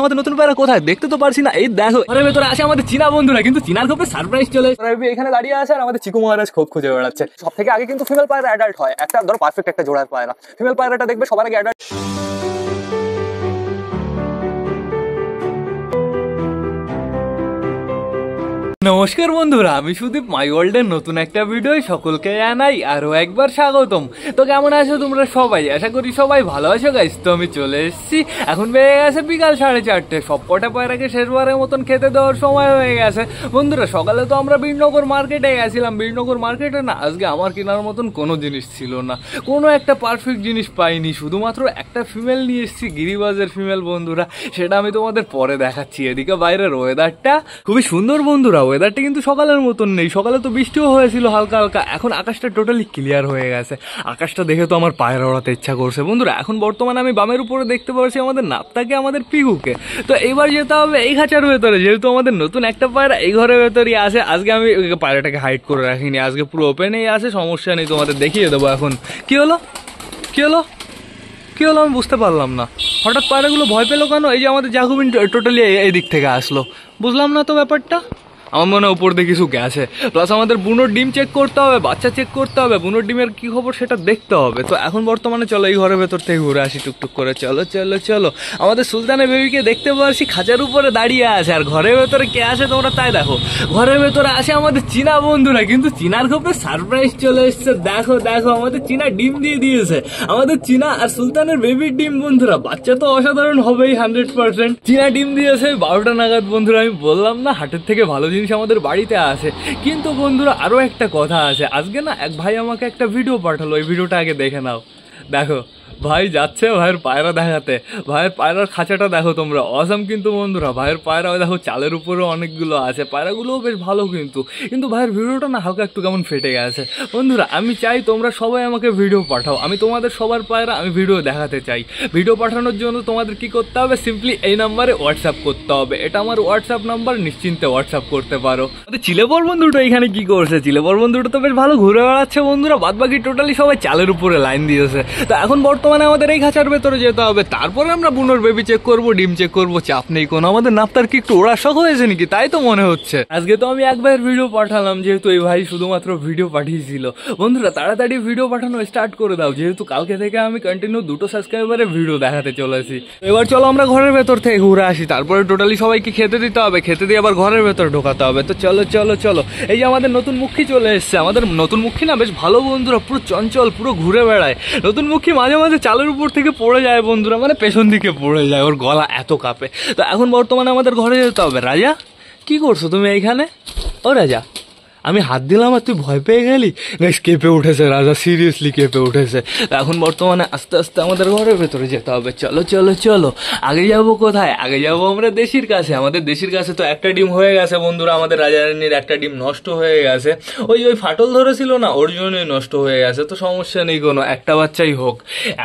আমাদের নতুন পায়রা কোথায় দেখতে তো পারছি না। এই দেখো ঘরের ভেতরে আছে আমাদের চীনা বন্ধুরা, কিন্তু চীনার খোপে সারপ্রাইজ চলে এখানে দাঁড়িয়ে আছে আর আমাদের চিকু মহারাজ খোপ খুঁজে বেড়াচ্ছে। সব থেকে আগে কিন্তু ফিমেল পায়রা অ্যাডাল্ট হয়, একটা ধরো পারফেক্ট একটা জোড়ার পায়রা। ফিমেল পায়রাটা দেখবে সবার আগে অ্যাডাল্ট। নমস্কার বন্ধুরা, আমি সুদীপ, মাই ওয়ার্ল্ডের নতুন একটা ভিডিও সকলকে জানাই আরো একবার স্বাগতম। তো কেমন আছো তোমরা সবাই? আশা করি সবাই ভালো আছো গাইস। তো আমি চলে এসেছি, এখন বেড়ে গেছে বিকাল 4:30। সব কটা পায়রাকে শেষবারের মতন খেতে দেওয়ার সময় হয়ে গেছে বন্ধুরা। সকালে তো আমরা বীরনগর মার্কেটে গেছিলাম, বীরনগর মার্কেটে না আজকে আমার কেনার মতন কোনো জিনিস ছিল না, কোনো একটা পারফেক্ট জিনিস পাইনি। শুধুমাত্র একটা ফিমেল নিয়ে এসেছি, গিরিবাজের ফিমেল বন্ধুরা, সেটা আমি তোমাদের পরে দেখাচ্ছি। এদিকে বাইরের ওয়েদারটা খুবই সুন্দর বন্ধুরা, ওয়েদারটা কিন্তু সকালের মতন নেই। সকালে তো বৃষ্টিও হয়েছিল হালকা হালকা, এখন আকাশটা টোটালি ক্লিয়ার হয়ে গেছে। আকাশটা দেখে তো আমার পায়রা ওড়াতে ইচ্ছা করছে বন্ধুরা। এখন বর্তমানে আমি বামের উপরে দেখতে পাচ্ছি আমাদের নাপতাকে, আমাদের পিকুকে। তো এবার যেতে হবে এই খাঁচার ভেতরে, যেহেতু আমাদের নতুন একটা পায়রা এই ঘরের ভেতরেই আছে। আজকে আমি পায়রাটাকে হাইড করে রাখিনি, আজকে পুরো ওপেনেই আছে, সমস্যা নেই, তোমাদের দেখিয়ে দেবো। এখন কি হলো কি হলো কি হলো আমি বুঝতে পারলাম না, হঠাৎ পায়রাগুলো ভয় পেলো কেন? এই যে আমাদের জাকুবিন টোটালি এই দিক থেকে আসলো, বুঝলাম না তো ব্যাপারটা। আমার মনে হয় উপর দিয়ে কিছু গেছে। প্লাস আমাদের বুনোর ডিম চেক করতে হবে, বাচ্চা চেক করতে হবে, বুনোর ডিমের কি খবর সেটা দেখতে হবে। তো এখন বর্তমানে চলো এই ঘরের ভেতর থেকে ঘুরে আসি টুকটুক করে। চলো চলো চলো, আমাদের সুলতানের বেবিকে দেখতে পাচ্ছি খাঁচার উপরে দাঁড়িয়ে আছে। আর ঘরের ভেতরে কে আছে তোমরা তাই দেখো, ঘরের ভেতরে আছে আমাদের চীনা বন্ধুরা, কিন্তু চীনার খোপে সারপ্রাইজ চলে এসছে। দেখো দেখো, আমাদের চীনা ডিম দিয়ে দিয়েছে, আমাদের চীনা আর সুলতানের বেবির ডিম বন্ধুরা। বাচ্চা তো অসাধারণ হবেই 100%। চীনা ডিম দিয়েছে 12টা নাগাদ বন্ধুরা। আমি বললাম না হাটের থেকে ভালো জিনিস আমাদের বাড়িতে আছে। কিন্তু বন্ধুরা আরো একটা কথা আছে, আজকে না এক ভাই আমাকে একটা ভিডিও পাঠালো, এই ভিডিওটা আগে দেখে নাও। দেখো ভাই যাচ্ছে ভাইয়ের পায়রা দেখাতে, ভাইয়ের পায়রার খাঁচাটা দেখো তোমরা, অসাম কিন্তু বন্ধুরা। ভাইয়ের পায়রা দেখো চালের উপরেও অনেকগুলো আছে, পায়রাগুলোও বেশ ভালো কিন্তু ভাইয়ের ভিডিওটা না হালকা একটু কেমন ফেটে গেছে বন্ধুরা। আমি চাই তোমরা সবাই আমাকে ভিডিও পাঠাও, আমি তোমাদের সবার পায়রা আমি ভিডিও দেখাতে চাই। ভিডিও পাঠানোর জন্য তোমাদের কি করতে হবে, সিম্পলি এই নাম্বারে হোয়াটসঅ্যাপ করতে হবে। এটা আমার হোয়াটসঅ্যাপ নাম্বার, নিশ্চিন্তে হোয়াটসঅ্যাপ করতে পারো। চিলেবর বন্ধুটা এখানে কি করছে? চিলেবর বন্ধুটা তো বেশ ভালো ঘুরে বেড়াচ্ছে বন্ধুরা, বাদ বাকি টোটালি সবাই চালের উপরে লাইন দিয়েছে। তো এখন বর্তমানে আমাদের এই খাঁচার ভেতরে যেতে হবে, তারপরে আমরা বুনোর বেবি চেক করবো, ডিম চেক করবো, চাপ নেই কোনো। আমাদের নাপতার কি একটু ওড়ার শখ হয়েছে নাকি, তাই তো মনে হচ্ছে। আজকে তো আমি একবার ভিডিও পাঠালাম, যেহেতু এই ভাই শুধুমাত্র ভিডিও পাঠিয়েছিল বন্ধুরা। তাড়াতাড়ি ভিডিও পাঠানো স্টার্ট করে দাও, যেহেতু কালকে থেকে আমি কন্টিনিউ 2টো সাবস্ক্রাইবারের ভিডিও দেখাতে চলেছি। এবার চলো আমরা ঘরের ভেতর থেকে ঘুরে আসি, তারপরে টোটালি সবাইকে খেতে দিতে হবে, খেতে দিয়ে আবার ঘরের ভেতর ঢোকাতে হবে। তো চলো চলো চলো, এই যে আমাদের নতুন মুখী চলে এসছে। আমাদের নতুন মুখী না বেশ ভালো বন্ধুরা, পুরো চঞ্চল, পুরো ঘুরে বেড়ায়। নতুন মুখী মাঝে মাঝে চালের উপর থেকে পড়ে যায় বন্ধুরা, মানে পেছন দিকে পড়ে যায়, ওর গলা এত কাঁপে। তো এখন বর্তমানে আমাদের ঘরে যেতে হবে। রাজা কি করছো তুমি এইখানে? ও রাজা, আমি হাত দিলাম আর তুই ভয় পেয়ে গেলি? গাইস কেঁপে উঠেছে রাজা, সিরিয়াসলি কেঁপে উঠেছে। এখন বর্তমানে আস্তে আস্তে আমাদের ঘরের ভেতরে যেতে হবে। চলো চলো চলো, আগে যাবো কোথায়? আগে যাবো আমরা দেশির কাছে। আমাদের দেশির কাছে তো একটা ডিম হয়ে গেছে বন্ধুরা, আমাদের রাজারানীর একটা ডিম নষ্ট হয়ে গেছে। ওই ফাটল ধরেছিল না, ওর জন্যই নষ্ট হয়ে গেছে। তো সমস্যা নেই কোনো, একটা বাচ্চাই হোক।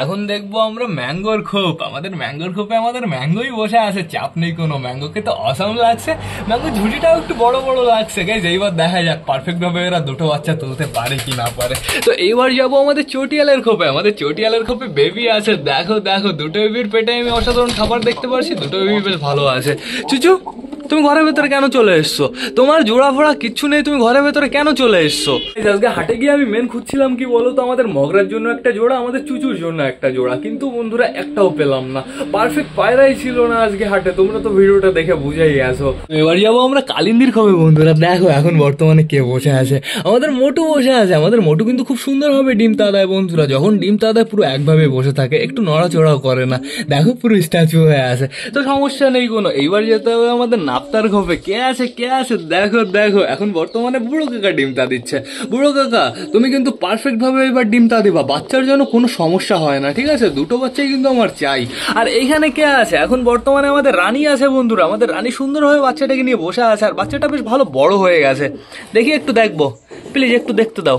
এখন দেখবো আমরা ম্যাঙ্গোর খোপ, আমাদের ম্যাঙ্গোর খোপে আমাদের ম্যাঙ্গোই বসে আছে, চাপ নেই কোনো। ম্যাঙ্গোকে তো অসাম লাগছে, ম্যাঙ্গো ঝুড়িটাও একটু বড় বড় লাগছে। গাইস এইবার দেখা যাক পারফেক্ট ভাবে এরা দুটো বাচ্চা তুলতে পারে কি না পারে। তো এইবার যাবো আমাদের চটিয়ালের খোপে, আমাদের চটিয়ালের খোপে বেবি আছে। দেখো দেখো, দুটো বেবির পেটে আমি অসাধারণ খাবার দেখতে পাচ্ছি, দুটো বেবি বেশ ভালো আছে। চুচু তুমি ঘরের ভেতরে কেন চলে এসছো? তোমার জোড়া ফোড়া কিচ্ছু নেই, তুমি ঘরের ভেতরে কেন চলে এসছো? আজকে হাটে গিয়ে আমি মেন খুঁজছিলাম কি বলো তো, আমাদের মগরার জন্য একটা জোড়া, আমাদের চুচুর জন্য একটা জোড়া, কিন্তু বন্ধুরা একটাও পেলাম না। পারফেক্ট পায়রাই ছিল না আজকে হাটে, তোমরা তো ভিডিওটা দেখে বুঝাই গেছো। এবার যাবো আমরা কালিন্দির খোপে বন্ধুরা। দেখো এখন বর্তমানে কে বসে আছে, আমাদের মোটু বসে আছে। আমাদের মোটু কিন্তু খুব সুন্দরভাবে ডিম তাদায় বন্ধুরা, যখন ডিম তাদায় পুরো একভাবে বসে থাকে, একটু নড়াচড়াও করে না। দেখো পুরো স্ট্যাচু হয়ে আছে, তো সমস্যা নেই কোনো। এইবার যেতে হবে আমাদের নাপতার খোপে। কে আছে কে আছে? দেখো দেখো, এখন বর্তমানে বুড়ো কাকা ডিম তা দিচ্ছে। বুড়ো কাকা তুমি কিন্তু পারফেক্ট ভাবে এবার ডিম তা দিবা, বাচ্চার জন্য কোনো সমস্যা হয় না, ঠিক আছে? দুটো বাচ্চাই কিন্তু আমার চাই। আর এইখানে কে আছে? এখন বর্তমানে আমাদের রানী আছে বন্ধুরা, আমাদের রানী সুন্দরভাবে বাচ্চাটাকে নিয়ে বসে আছে, আর বাচ্চাটা বেশ ভালো বড় হয়ে গেছে। দেখি একটু দেখবো, প্লিজ একটু দেখতে দাও।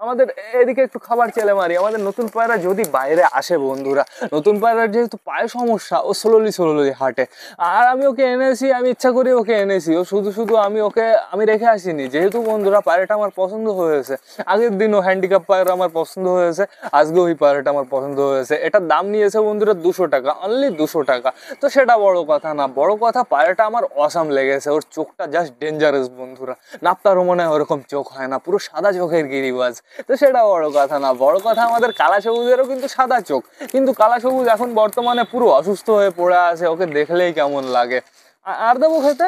আমাদের এদিকে একটু খাবার চেলে মারি। আমাদের নতুন পায়রা যদি বাইরে আসে বন্ধুরা, নতুন পায়রার যেহেতু পায়ে সমস্যা, ও স্লোলি হাঁটে। আর আমি ওকে এনেছি, আমি ইচ্ছা করে ওকে এনেছি। ও শুধু আমি রেখে আসিনি, যেহেতু বন্ধুরা পায়রাটা আমার পছন্দ হয়েছে। আগের দিনও হ্যান্ডিক্যাপ পায়রা আমার পছন্দ হয়েছে, আজকে ওই পায়রাটা আমার পছন্দ হয়েছে। এটার দাম নিয়েছে বন্ধুরা 200 টাকা, অনলি 200 টাকা। তো সেটা বড় কথা না, বড় কথা পায়রাটা আমার অসাম লেগেছে। ওর চোখটা জাস্ট ডেঞ্জারাস বন্ধুরা, নাপ্তারও মনে হয় ওরকম চোখ হয় না, পুরো সাদা চোখের গিরিবাজ। তো সেটা বড় কথা না, বড় কথা আমাদের কালা সবুজেরও কিন্তু সাদা চোখ, কিন্তু কালা সবুজ এখন বর্তমানে পুরো অসুস্থ হয়ে পড়ে আছে, ওকে দেখলেই কেমন লাগে। আর দেবো খেতে?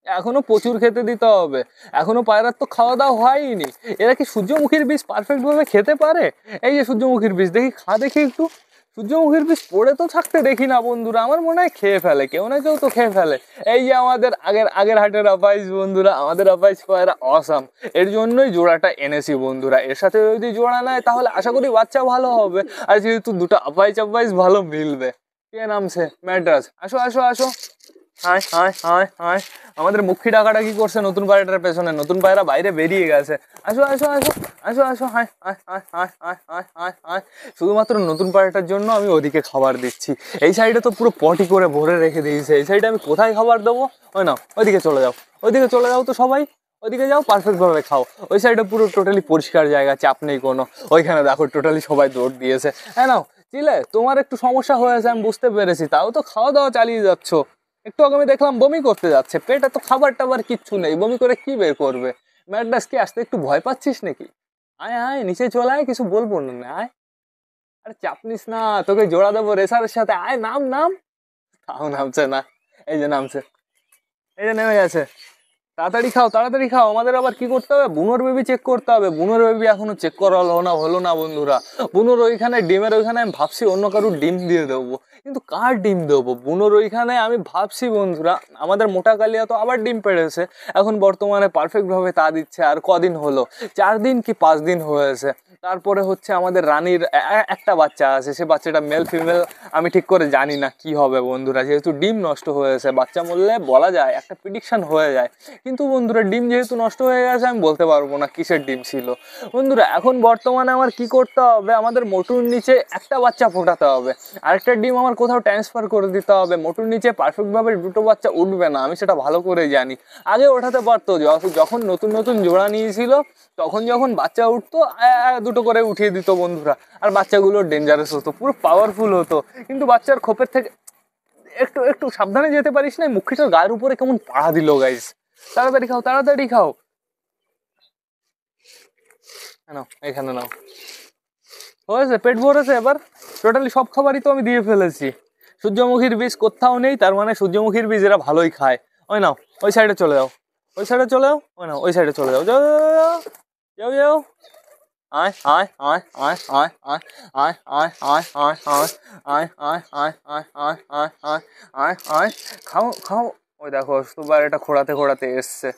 এখনো প্রচুর খেতে দিতে হবে, এখনো পায়রার তো খাওয়া দাওয়া হয়নি। এরা কি সূর্যমুখীর বীজ পারফেক্ট ভাবে খেতে পারে? এই যে সূর্যমুখীর বীজ, দেখি দেখি একটু। সূর্যমুখীর বীজ পড়ে তো থাকতে দেখি না বন্ধুরা, আমার মনে হয় খেয়ে ফেলে, কেউ না কেউ তো খেয়ে ফেলে। এই যে আমাদের আগের হাটের আপাইস বন্ধুরা, আমাদের আপাইস পায়রা অসাম, এর জন্যই জোড়াটা এনেছি বন্ধুরা। এর সাথে যদি জোড়া নেয় তাহলে আশা করি বাচ্চা ভালো হবে, আর যেহেতু দুটো আপাইস ভালো মিলবে। কে নামছে? ম্যাড্রাস। আসো আসো আসো। হায় হায় হায় হায়, আমাদের মুখী ডাকাটা কি করছে নতুন পায়রাটার পেছনে? নতুন পায়রা বাইরে বেরিয়ে গেছে। আসো আসো আসো আসো আসো। হায় হায় হায় হায় হায় হায় হায় হায়, শুধুমাত্র নতুন পায়রাটার জন্য আমি ওদিকে খাবার দিচ্ছি। এই সাইডে তো পুরো পটি করে ভরে রেখে দিয়েছে, এই সাইডে আমি কোথায় খাবার দেবো? ওই না, ওইদিকে চলে যাও, ওইদিকে চলে যাও তো সবাই, ওইদিকে যাও, পারফেক্ট ভাবে খাও। ওই সাইডে পুরো টোটালি পরিষ্কার জায়গা, চাপ নেই কোনো। ওইখানে দেখো টোটালি সবাই দৌড় দিয়েছে। হ্যাঁ নাও চিলে, তোমার একটু সমস্যা হয়েছে আমি বুঝতে পেরেছি, তাও তো খাওয়া দাওয়া চালিয়ে যাচ্ছ। একটু আগে আমি দেখলাম বমি করতে যাচ্ছে, পেটে তো খাবার টাবার কিচ্ছু নেই, বমি করে কি বের করবে? ম্যাডাস কি আসতে একটু ভয় পাচ্ছিস নাকি? আয় আয় নিচে চলে আয়, কিছু বলবো না, আয়। আরে চাপ নিস না, তোকে জোড়া দেবো রেসারের সাথে, আয় নাম নাম। তাও নামছে না, এই যে নামছে, এই যে নেমে গেছে। তাড়াতাড়ি খাও তাড়াতাড়ি খাও, আমাদের আবার কি করতে হবে? বুনোর বেবি চেক করতে হবে। বুনোর বেবি এখনো চেক করা হলো না বন্ধুরা। বুনোর ওইখানে ডিমের ওইখানে আমি ভাবছি অন্য কারোর ডিম দিয়ে দেবো, কিন্তু কার ডিম দেবো? বুনোর ওইখানে আমি ভাবছি বন্ধুরা, আমাদের মোটা কালিয়া তো আবার ডিম পেড়েছে, এখন বর্তমানে পারফেক্ট ভাবে তা দিচ্ছে। আর কদিন হলো, 4 দিন কি 5 দিন হয়েছে। তারপরে হচ্ছে আমাদের রানীর একটা বাচ্চা আছে, সে বাচ্চাটা মেল ফিমেল আমি ঠিক করে জানি না কি হবে বন্ধুরা, যেহেতু ডিম নষ্ট হয়েছে। বাচ্চা মরলে বলা যায়, একটা প্রিডিকশন হয়ে যায়, কিন্তু বন্ধুরা ডিম যেহেতু নষ্ট হয়ে গেছে আমি বলতে পারবো না কিসের ডিম ছিল বন্ধুরা। এখন বর্তমানে আমার কি করতে হবে? আমাদের মোটুর নিচে একটা বাচ্চা ফোটাতে হবে, আরেকটা ডিম আমার কোথাও ট্রান্সফার করে দিতে হবে। মোটুর নিচে পারফেক্ট ভাবে দুটো বাচ্চা উঠবে না, আমি সেটা ভালো করে জানি। আগে ওঠাতে পারতো, যখন নতুন নতুন জোড়া নিয়েছিল তখন যখন বাচ্চা উঠতো দুটো করে উঠিয়ে দিত বন্ধুরা, আর বাচ্চাগুলো ডেঞ্জারাস হতো, পুরো পাওয়ারফুল হতো। কিন্তু বাচ্চার খোপের থেকে একটু একটু সাবধানে যেতে পারিস না? মুখিটার গায়ের উপরে কেমন পাড়া দিল গাইস। তাড়াতাড়ি খাও তাড়াতাড়ি খাও, নাও এখানে নাও। হয়েছে, পেট ভরেছে এবার। টোটালি সব খাবারই তো আমি দিয়ে ফেলেছি। সূর্যমুখীর বীজ কোথাও নেই, তার মানে সূর্যমুখীর বীজ এরা ভালোই খায়। ওই নাও, ওই সাইডে চলে যাও, ওই সাইডে চলে যাও, ওই নাও ওই সাইডে চলে যাও, যাও যাও যাও। আয় আয় আয় আয় আয় আয় আয় আয় আয় আয় আয় আয় আয় আয় আয় আয় আয় আয় আয়, খাও খাও। ওই দেখো সুবার এটা খোঁড়াতে খোঁড়াতে এসছে।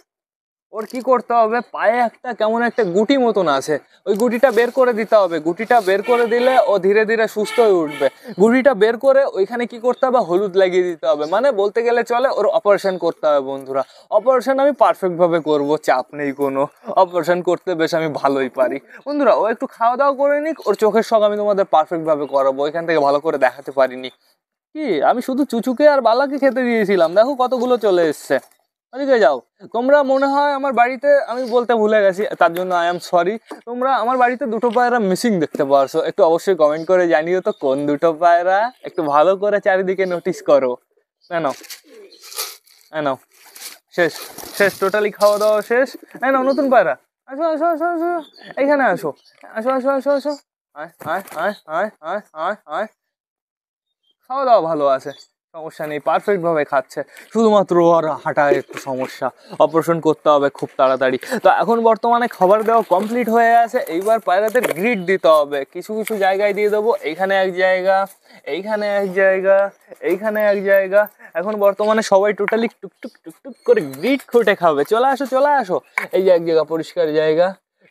ওর কি করতে হবে? পায়ে একটা কেমন একটা গুটি মতন আছে, ওই গুটিটা বের করে দিতে হবে। গুটিটা বের করে দিলে ও ধীরে ধীরে সুস্থ হয়ে উঠবে। গুটিটা বের করে ওইখানে কি করতে হবে? হলুদ লাগিয়ে দিতে হবে, মানে বলতে গেলে চলে ওর অপারেশন করতে হবে বন্ধুরা। অপারেশন আমি পারফেক্ট ভাবে করবো, চাপ নেই কোনো, অপারেশন করতে বেশ আমি ভালোই পারি বন্ধুরা। ও একটু খাওয়া দাওয়া করে নিক, ওর চোখের শখ আমি তোমাদের পারফেক্ট ভাবে করাবো, ওইখান থেকে ভালো করে দেখাতে পারিনি। কি আমি শুধু চুচুকে আর বালাকে খেতে দিয়েছিলাম, দেখো কতগুলো চলে এসছে। ওদিকে যাও তোমরা। মনে হয় আমার বাড়িতে আমি বলতে ভুলে গেছি, তার জন্য আই এম সরি। তোমরা আমার বাড়িতে দুটো পায়রা মিসিং দেখতে পারছো, একটু অবশ্যই কমেন্ট করে জানিও তো কোন দুটো পায়রা, একটু ভালো করে চারিদিকে নোটিস করো। নাও নাও, শেষ শেষ, টোটালি খাওয়া দাওয়া শেষ। নাও নতুন পায়রা, আসো আসো আসো আসো, এইখানে আসো, আসো আসো আসো আসো, আয় আয় আয় আয় আয় আয় আয়। খাওয়া দাওয়া ভালো আছে, সমস্যা নেই, পারফেক্ট ভাবে খাচ্ছে, শুধুমাত্র আর হাঁটায় একটু সমস্যা, অপারেশন করতে হবে খুব তাড়াতাড়ি। তো এখন বর্তমানে খাবার দেওয়া কমপ্লিট হয়ে আছে, এইবার পায়রাদের গ্রিড দিতে হবে। কিছু কিছু জায়গায় দিয়ে দেবো, এইখানে এক জায়গা, এইখানে এক জায়গা, এইখানে এক জায়গা। এখন বর্তমানে সবাই টোটালি টুকটুক টুকটুক করে গ্রিড খুঁটে খাবে। চলে আসো চলে আসো, এই যে এক জায়গা পরিষ্কার জায়গা,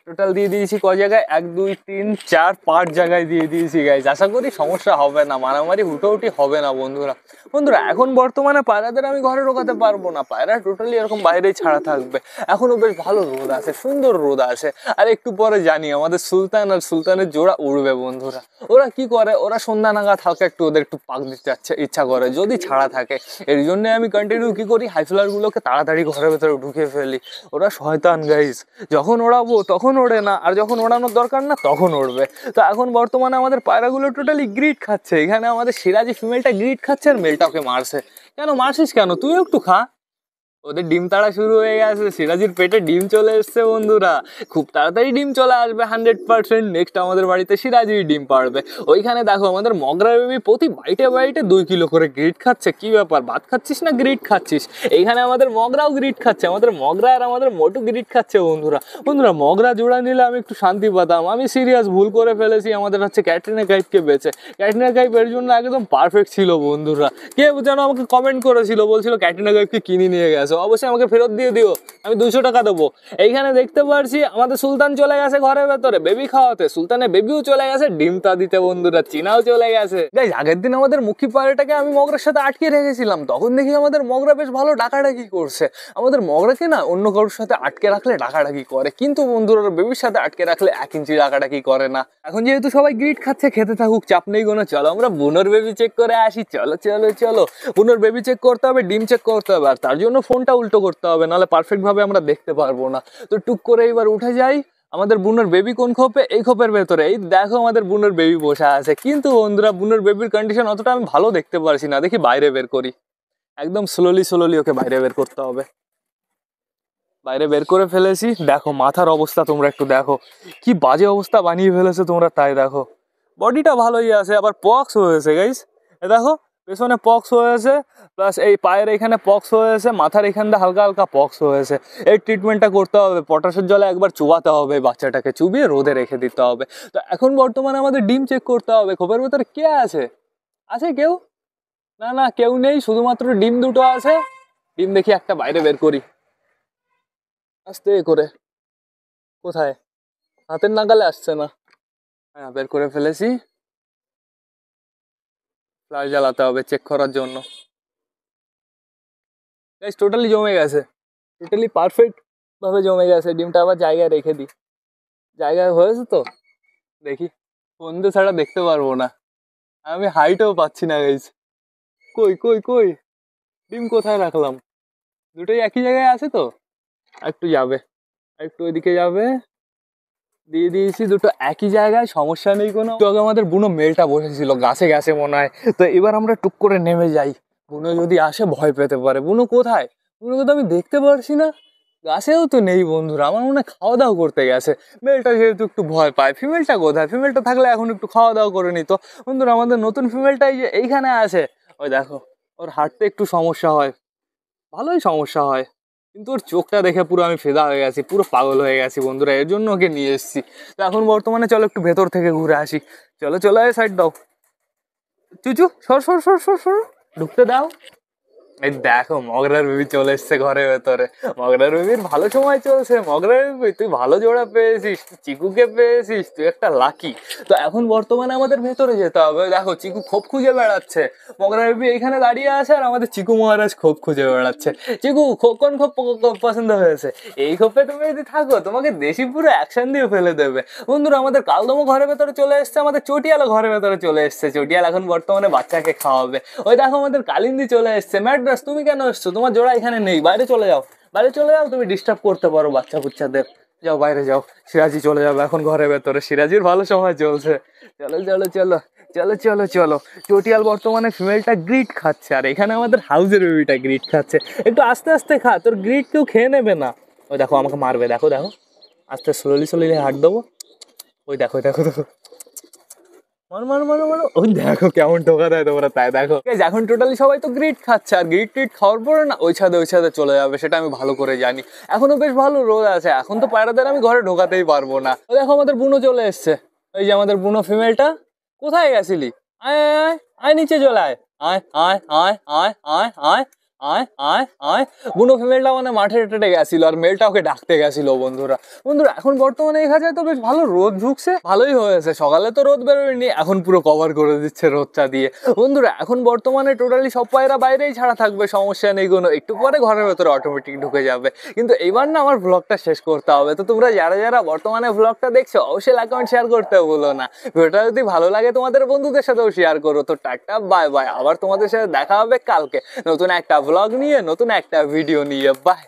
টোটাল দিয়ে দিয়েছি ক জায়গায়, 1 2 3 4 5 জায়গায় দিয়ে দিয়েছি গাইজ। আশা করি সমস্যা হবে না, মারামারি হুটোহুটি হবে না বন্ধুরা। বন্ধুরা এখন বর্তমানে পায়রাদের আমি ঘরে ঢোকাতে পারবো না, পায়রা টোটালি এরকম বাইরেই ছাড়া থাকবে। এখনো বেশ ভালো রোদ আছে, সুন্দর রোদ আছে। আর একটু পরে জানি আমাদের সুলতান আর সুলতানের জোড়া উড়বে বন্ধুরা। ওরা কি করে, ওরা সন্ধ্যা নাগাদ হালকা একটু ওদের একটু পাক দিতে ইচ্ছা করে যদি ছাড়া থাকে। এর জন্য আমি কন্টিনিউ কি করি, হাই ফ্লাইগুলোকে তাড়াতাড়ি ঘরের ভেতরে ঢুকিয়ে ফেলি। ওরা শয়তান গাইজ, যখন ওড়াবো তখন ওড়ে না, আর যখন ওড়ানোর দরকার না তখন ওড়বে। তো এখন বর্তমানে আমাদের পায়রাগুলো টোটালি গ্রিড খাচ্ছে। এখানে আমাদের সিরাজি ফিমেলটা গ্রিড খাচ্ছে আর মেলটা ওকে মারছে। কেন মারছিস কেন, তুই একটু খা। ওদের ডিম তাড়া শুরু হয়ে গেছে, সিরাজির পেটে ডিম চলে এসছে বন্ধুরা। খুব তাড়াতাড়ি ডিম চলে আসবে 100%। নেক্সট আমাদের বাড়িতে সিরাজি ডিম পাড়বে। ওইখানে দেখো আমাদের মগরা বেবি প্রতি বাইটে বাইটে 2 কিলো করে গ্রিড খাচ্ছে। কি ব্যাপার, ভাত খাচ্ছিস না গ্রিড খাচ্ছিস? এইখানে আমাদের মগরাও গ্রিড খাচ্ছে, আমাদের মগরা আর আমাদের মোটু গ্রিড খাচ্ছে বন্ধুরা। বন্ধুরা মগরা জোড়া নিলে আমি একটু শান্তি পেতাম। আমি সিরিয়াস ভুল করে ফেলেছি, আমাদের হচ্ছে ক্যাটরিনা কাইফকে বেচে। ক্যাটরিনা কাইফ এর জন্য একদম পারফেক্ট ছিল বন্ধুরা। কে যেন আমাকে কমেন্ট করেছিল, বলছিল ক্যাটরিনা কাইফকে কিনে নিয়ে গেছে। অবশ্যই আমাকে ফেরত দিয়ে দিও, আমি 200 টাকা দেবো। এইখানে দেখতে পারছি আমাদের সুলতান চলে গেছে ঘরের ভেতরে বেবি খাওয়াতে, সুলতানের বেবিও চলে গেছে ডিমটা দিতে বন্ধুরা, চীনাও চলে গেছে। গাইস আগের দিন আমাদের মুখী পায়রাটাকে আমি মগরার সাথে আটকে রেখেছিলাম, তখন দেখি আমাদের মগরা বেশ ভালো ডাকাডাকি করছে। আমাদের মগরাকে না অন্য কারোর সাথে আটকে রাখলে ডাকাডাকি করে, কিন্তু বন্ধুরা বেবির সাথে আটকে রাখলে 1 ইঞ্চি ডাকাডাকি করে না। এখন যেহেতু সবাই গ্রিড খাচ্ছে, খেতে থাকুক, চাপ নেই কোনো। চলো আমরা বুনোর বেবি চেক করে আসি। চলো চলো চলো, বুনোর বেবি চেক করতে হবে, ডিম চেক করতে হবে, আর তার জন্য ফোনটা উল্টো করতে হবে, নাহলে পারফেক্ট ভাবে আমরা দেখতে পারবো না। তো টুক করে এবার উঠে যাই। আমাদের বুনোর বেবি কোন খোপে, এই খোপের ভেতরে। এই দেখো আমাদের বুনোর বেবি বসে আছে, কিন্তু বন্ধুরা বুনোর বেবির কন্ডিশন অতটা আমি ভালো দেখতে পারছি না। দেখি বাইরে বের করি, একদম স্লোলি ওকে বাইরে বের করতে হবে। বাইরে বের করে ফেলেছি। দেখো মাথার অবস্থা তোমরা একটু দেখো, কি বাজে অবস্থা বানিয়ে ফেলেছে তোমরা, তাই দেখো। বডিটা ভালোই আছে, আবার পক্স হয়েছে গাইস। এ দেখো পেছনে পক্স হয়েছে, প্লাস এই পায়ের এখানে পক্স হয়েছে, মাথার এখানটা হালকা হালকা পক্স হয়েছে। এই ট্রিটমেন্টটা করতে হবে, পটাশের জলে একবার চুবাতে হবে, বাচ্চাটাকে চুবিয়ে রোদে রেখে দিতে হবে। তো এখন বর্তমানে আমাদের ডিম চেক করতে হবে। খোপের ভেতরে কে আছে, আছে কেউ? না না কেউ নেই, শুধুমাত্র ডিম দুটো আছে। ডিম দেখি একটা বাইরে বের করি আস্তে করে। কোথায়, হাতের নাগালে আসছে না। হ্যাঁ বের করে ফেলেছি। ফ্ল্যাশ জ্বালাতে হবে চেক করার জন্য। গাইস টোটালি জমে গেছে, টোটালি পারফেক্ট ভাবে জমে গেছে। ডিমটা আবার জায়গায় রেখে দিই, জায়গায় হয়েছে তো। দেখি বন্ধু ছাড়া দেখতে পারবো না, আমি হাইটও পাচ্ছি না গাইস। কই কই কই, ডিম কোথায় রাখলাম? দুটোই একই জায়গায় আছে তো, একটু যাবে, একটু ওইদিকে যাবে। দিয়ে দিয়েছি দুটো একই জায়গায়, সমস্যা নেই কোনো। তো আগে আমাদের বুনো মেলটা বসেছিল, গাছে গেছে মনে হয়। তো এবার আমরা টুক করে নেমে যাই, বুনো যদি আসে ভয় পেতে পারে। বুনো কোথায়, বুনোকে তো আমি দেখতে পারছি না, গাছেও তো নেই বন্ধুরা। আমার মনে হয় খাওয়া দাওয়া করতে গেছে। মেলটা যেহেতু একটু ভয় পায়, ফিমেলটা কোথায়? ফিমেলটা থাকলে এখন একটু খাওয়া দাওয়া করে নিত। বন্ধুরা আমাদের নতুন ফিমেলটাই যে এইখানে আছে, ওই দেখো। ওর হাঁটতে একটু সমস্যা হয়, ভালোই সমস্যা হয়, কিন্তু ওর চোখটা দেখে পুরো আমি ফেদা হয়ে গেছি, পুরো পাগল হয়ে গেছি বন্ধুরা। এর জন্য ওকে নিয়ে এসেছি। তো এখন বর্তমানে চলো একটু ভেতর থেকে ঘুরে আসি। চলো চলো, এই সাইড দাও, চুচু সর সর সর সর সর, ঢুকতে দাও। এই দেখো মগরার বেবি চলে এসছে ঘরের ভেতরে। মগরার বেবির ভালো সময় চলছে। মগরার বেবি তুই ভালো জোড়া পেয়েছিস, চিকুকে পেয়েছিস, তুই একটা লাকি। তো এখন বর্তমানে আমাদের ভেতরে যেতে হবে। দেখো চিকু খোপ খুঁজে বেড়াচ্ছে, মগরার বেবি এইখানে দাঁড়িয়ে আছে, আর আমাদের চিকু মহারাজ খোপ খুঁজে বেড়াচ্ছে। চিকু কোন খোপ পছন্দ হয়েছে? এই খোপে তুমি যদি থাকো তোমাকে দেশি পুরো অ্যাকশন দিয়ে ফেলে দেবে। বন্ধুরা আমাদের কালদমও ঘরের ভেতরে চলে এসছে, আমাদের চটিয়ালও ঘরের ভেতরে চলে এসছে। চটিয়াল এখন বর্তমানে বাচ্চাকে খাওয়াবে। ওই দেখো আমাদের কালিন্দি চলে এসছে। ম্যাড্রাস তুমি কেন এসছো? তোমার জোড়া এখানে নেই, বাইরে চলে যাও, বাইরে চলে যাও, তুমি ডিস্টার্ব করতে পারো বাচ্চা বুচ্চাদের। যাও বাইরে যাও। সিরাজি চলে যাবে এখন ঘরের ভেতরে, সিরাজির ভালো সময় চলছে। চলো চলো চলো চলো চলো চলো। চটিয়াল বর্তমানে ফিমেলটা গ্রিড খাচ্ছে, আর এখানে আমাদের হাউজের বেবিটা গ্রিড খাচ্ছে। একটু আস্তে আস্তে খা, তোর গ্রিড কেউ খেয়ে নেবে না। ওই দেখো আমাকে মারবে, দেখো দেখো, আস্তে স্লোলি স্লোলি হাঁট দেবো। ওই দেখো দেখো দেখো, মারো মারো মারো মারো। ওই দেখো কেমন টোকা দেয় তোমরা, তাই দেখো। এখন টোটালি সবাই তো গ্রিড খাচ্ছে, আর গ্রিড ট্রিট খাওয়ার পরে না ওই ছাদে চলে যাবে, সেটা আমি ভালো করে জানি। এখনো বেশ ভালো রোদ আছে, এখন তো পায়রাদের আমি ঘরে ঢোকাতেই পারবো না। দেখো আমাদের বুনো চলে এসছে, এই যে আমাদের বুনো ফিমেলটা। কোথায় গেছিলি? আয় আয় আয়, নিচে চলে আয়, আয় আয় আয় আয় আয় আয়। আয় আয় আয়। বুনো ফিমেলটা মানে মাঠে টেটে গেছিল আর মেলটা ওকে ডাকতে গেছিল বন্ধুরা। বন্ধুরা এখন বর্তমানে দেখা যায় তো বেশ ভালো রোদ ঢুকছে, ভালোই হয়েছে। সকালে তো রোদ বেরোয়নি, এখন পুরো কভার করে দিচ্ছে রোদটা দিয়ে। বন্ধুরা এখন বর্তমানে টোটালি সব পায়রা বাইরেই ছাড়া থাকবে, সমস্যা নেই কোনো, একটু পরে ঘরের ভেতরে অটোমেটিক ঢুকে যাবে। কিন্তু এইবার না আমার ব্লগটা শেষ করতে হবে। তো তোমরা যারা যারা বর্তমানে ব্লগটা দেখছো অবশ্যই লাইক কমেন্ট শেয়ার করতে ভুলো না। ভিডিওটা যদি ভালো লাগে তোমাদের বন্ধুদের সাথেও শেয়ার করো। তো টাটা বাই বাই, আবার তোমাদের সাথে দেখা হবে কালকে নতুন একটা ব্লগ নিয়ে, নতুন একটা ভিডিও নিয়ে। বাই।